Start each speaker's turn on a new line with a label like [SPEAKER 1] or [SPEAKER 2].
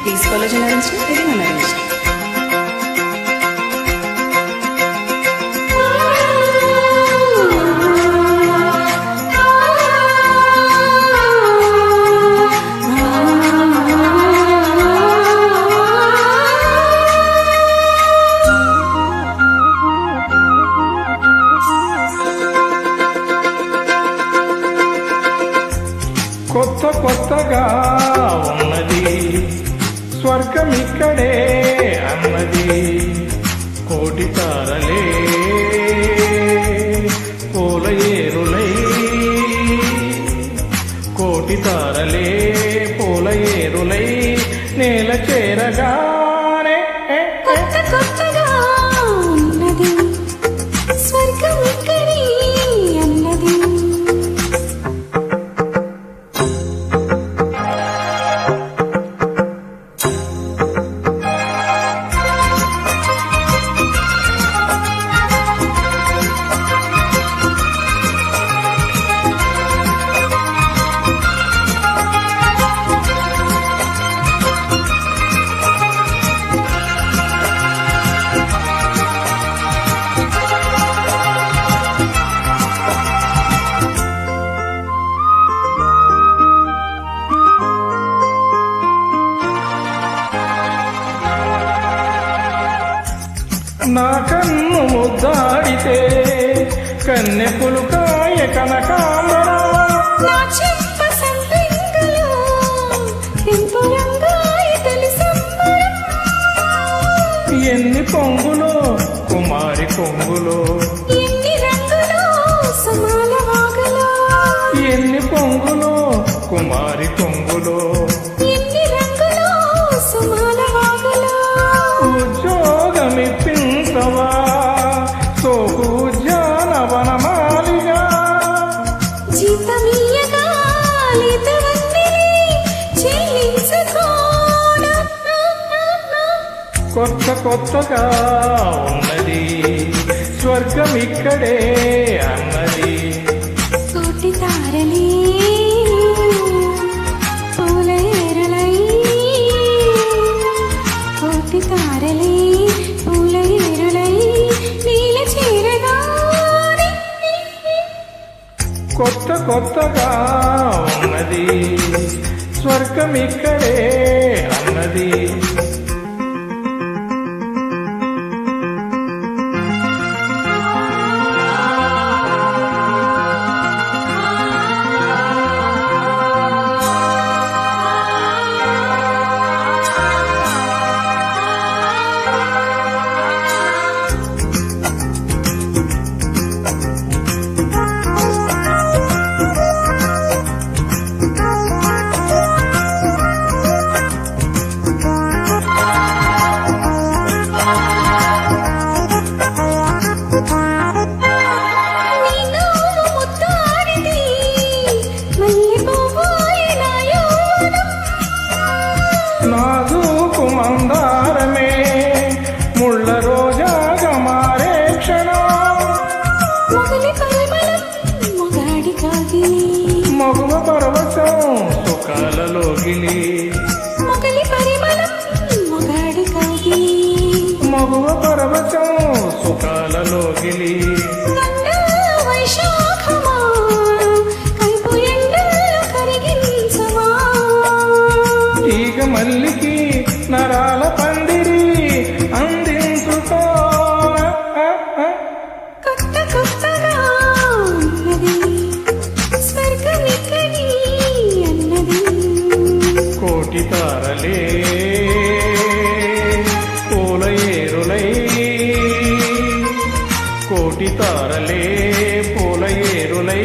[SPEAKER 1] Please follow generation, ఇది మన narration.
[SPEAKER 2] కొత్త కొత్తగా ఉన్నది స్వర్గం ఇక్కడే అన్నది, కోటి తారలే పూల ఏరులై, కోటి తారలే పూల ఏరులై నేల చేరగానే
[SPEAKER 3] స్వర్గం ఇక్కడే అన్నది.
[SPEAKER 2] నా కన్ను ముద్దాడితే కన్నె పులుకాయ కనకాంబరా,
[SPEAKER 3] నా చెంప సంపెంగలో కెంపురంగాయ తొలి సంబరం.
[SPEAKER 2] ఎన్ని పొంగులో కుమారి కొంగులో,
[SPEAKER 3] ఎన్ని రంగులో సుమాల వాగలో,
[SPEAKER 2] ఎన్ని పొంగులో కుమారి కొంగులో,
[SPEAKER 3] ఎన్ని రంగులో సుమాల వాగలో.
[SPEAKER 2] ఉద్యోగమిప్పించవా సోకు ఉద్యానవనమాలిగా,
[SPEAKER 3] జీతమీయగా లేతవన్నెలే చెల్లించుకోనా.
[SPEAKER 2] కొత్త కొత్తగా ఉన్నది స్వర్గం ఇక్కడే అన్నది,
[SPEAKER 3] కోటి తారలే పూల ఏరులై, కోటి తారలే పూల ఏరులై నీల చేరగానే.
[SPEAKER 2] కొత్త కొత్తగా ఉన్నది స్వర్గం ఇక్కడే అన్నది. నాజూకు మందారమే ముళ్ళ రోజాగా మారే క్షణం,
[SPEAKER 3] మొగలి పరిమళం మొగాడి కాగిలి,
[SPEAKER 2] మగువ పరవశం సుఖాలలోగిలి,
[SPEAKER 3] మొగలి పరిమళం మొగాడి కాగిలి,
[SPEAKER 2] మగువ పరవశం సుఖాలలోగిలి.
[SPEAKER 3] వైశాఖమా కైపు ఎండల్లో కరిగించవా,
[SPEAKER 2] తీగ మల్లికి నరాల పందిరి అందించుకో.
[SPEAKER 3] కొత్త కొత్తగా ఉన్నది స్వర్గం ఇక్కడి అన్నది,
[SPEAKER 2] కోటి తారలే పూల ఏరులై, కోటి తారలే పూల ఏరులై